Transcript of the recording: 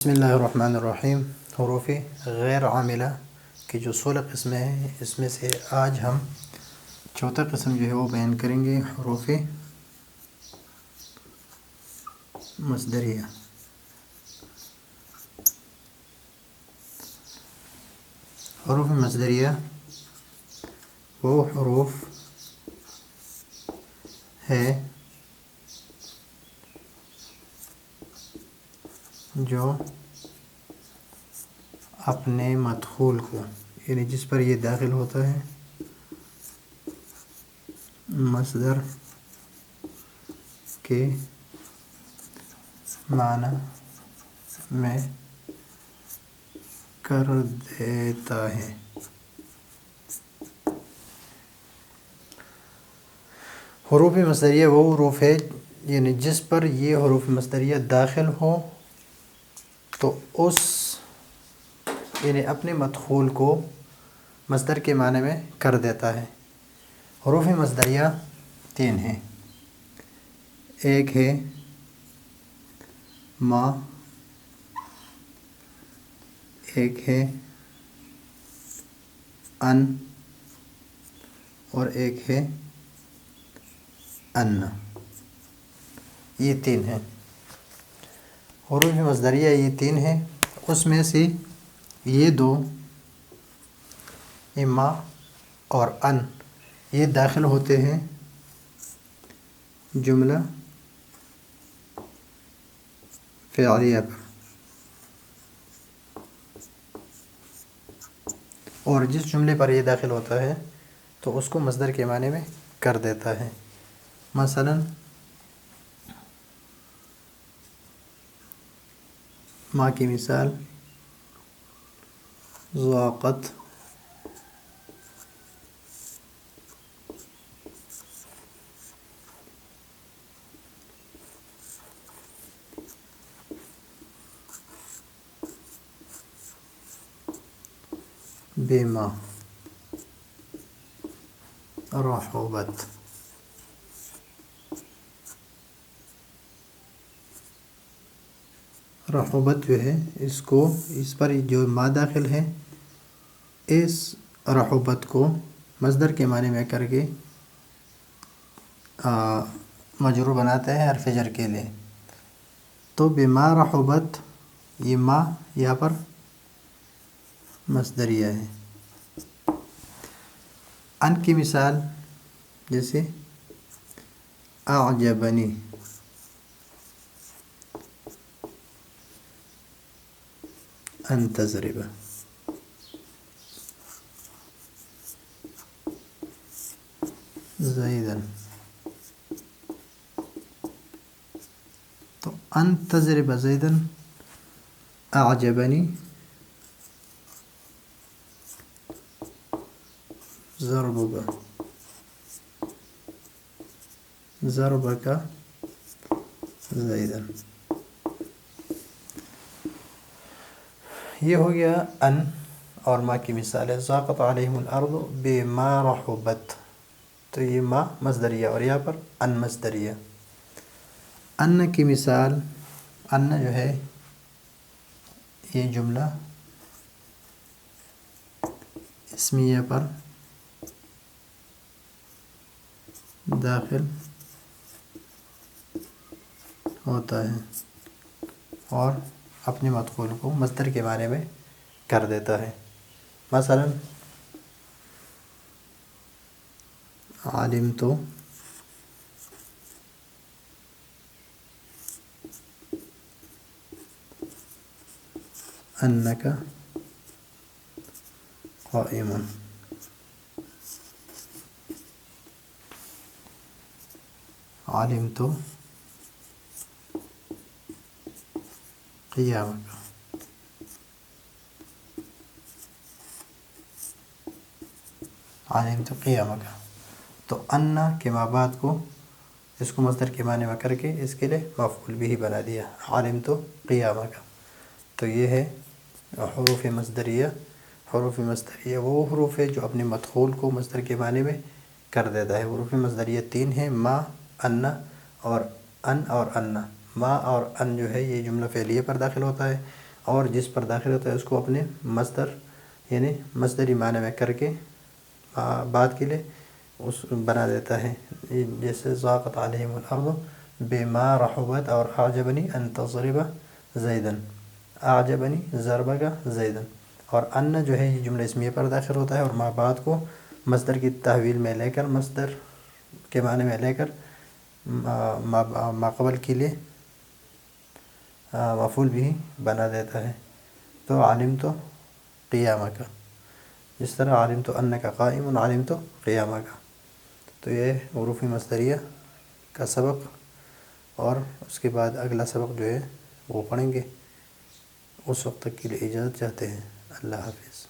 بسم اللہ الرحمن الرحیم۔ حروف غیر عاملہ کی جو 16 قسمیں ہیں، اس میں سے آج ہم چوتھا قسم جو ہے وہ بیان کریں گے، حروف مصدریہ۔ حروف مصدریہ وہ حروف ہے جو اپنے مدخول کو، یعنی جس پر یہ داخل ہوتا ہے، مصدر کے معنی میں کر دیتا ہے۔ حروف مصدریہ وہ حروف ہے یعنی جس پر یہ حروف مصدریہ داخل ہو تو اس یعنی اپنے مدخول کو مصدر کے معنی میں کر دیتا ہے۔ حروف مصدریہ 3 ہیں، ایک ہے ما، ایک ہے ان اور ایک ہے ان۔ یہ 3 ہیں حروف مصدریہ، یہ 3 ہیں۔ اس میں سے یہ 2 ما اور ان یہ داخل ہوتے ہیں جملہ فعلیہ پر، اور جس جملے پر یہ داخل ہوتا ہے تو اس کو مصدر کے معنی میں کر دیتا ہے۔ مثلا ما کی مثال ذاقت، بما، رحبت۔ رحبت جو ہے اس پر جو ما داخل ہے، اس رحبت کو مصدر کے معنی میں کر کے مجرور بناتا ہے حرف جر کے لیے۔ تو بما رحبت، یہ ما یہاں پر مصدریہ ہے۔ ان کی مثال جیسے اعجبنی، ان تضرب، زیدن۔ تو ان تضرب زیدن، اعجبنی، ضربک، ضربک زیدن۔ یہ ہو گیا ان اور ما کی مثال ہے۔ ضاقت علیہم الارض بما رحبت، تو یہ ما مصدریہ اور یہاں پر ان مصدریہ۔ ان کی مثال، ان جو ہے یہ جملہ اسمیہ پر داخل ہوتا ہے اور اپنے مدخول کو مصدر کے معنی میں کر دیتا ہے۔ مثلا علمت انک قائم، علمت قیامک۔ علمت قیامک، تو ان کے ما بعد کو اس کو مصدر کے معنی میں کر کے اس کے لیے مفعول بھی بنا دیا، علمت قیامک۔ تو یہ ہے حروف مصدریہ۔ حروف مصدریہ وہ حروف ہے جو اپنے مدخول کو مصدر کے معنی میں کر دیتا ہے۔ حروف مصدریہ 3 ہیں، ما، ان اور ان۔ ما اور ان جو ہے یہ جملہ فعلیہ پر داخل ہوتا ہے، اور جس پر داخل ہوتا ہے اس کو اپنے مصدر یعنی مصدری معنی میں کر کے بعد کے لیے اس بنا دیتا ہے، جیسے ضاقت علیہم الارض بما رحبت اور اعجبنی ان تضرب زیدن، اعجبنی ضرب کا زیدن، اور ان جو ہے یہ جملہ اسمیہ پر داخل ہوتا ہے اور ما بعد کو مصدر کی تحویل میں لے کر مصدر کے معنی میں لے کر ما قبل کے لیے مفعول بھی بنا دیتا ہے۔ تو عالم تو قیامہ کا، جس طرح عالم تو ان کا قائم، عالم تو قیامہ کا۔ تو یہ حروف مصدریہ کا سبق، اور اس کے بعد اگلا سبق جو ہے وہ پڑھیں گے۔ اس وقت تک کے لیے اجازت چاہتے ہیں۔ اللہ حافظ۔